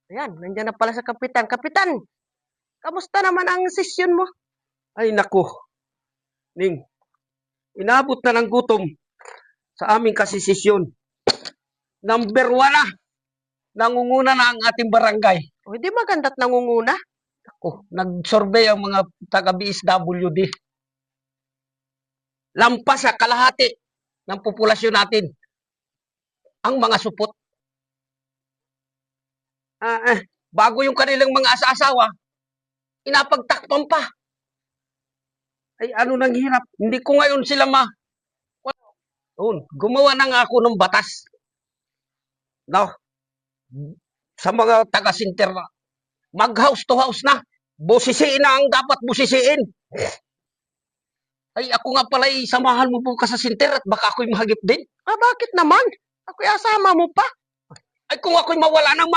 Ayan, nandiyan na pala sa kapitan. Kapitan, kamusta naman ang sesyon mo? Ay nako, Ning, inabot na ng gutom sa aming kasisisyon. Number 1 na, nangunguna na ang ating barangay. O, di maganda't nangunguna. Nag-survey ang mga taga-BSWD. Lampas sa kalahati ng populasyon natin ang mga supot. Bago yung kanilang mga asa-asawa, inapagtakpan pa. Ay ano nang hirap. Hindi ko ngayon sila gumawa na nga ako ng batas. No? Sa mga taga-sinter na. Mag-house to house na. Busisiin na ang dapat busisiin. Ay ako nga pala samahan mo bukas sa sinter at baka ako'y mahagip din. Bakit naman? Ako'y asama mo pa. Ay kung ako'y mawala ng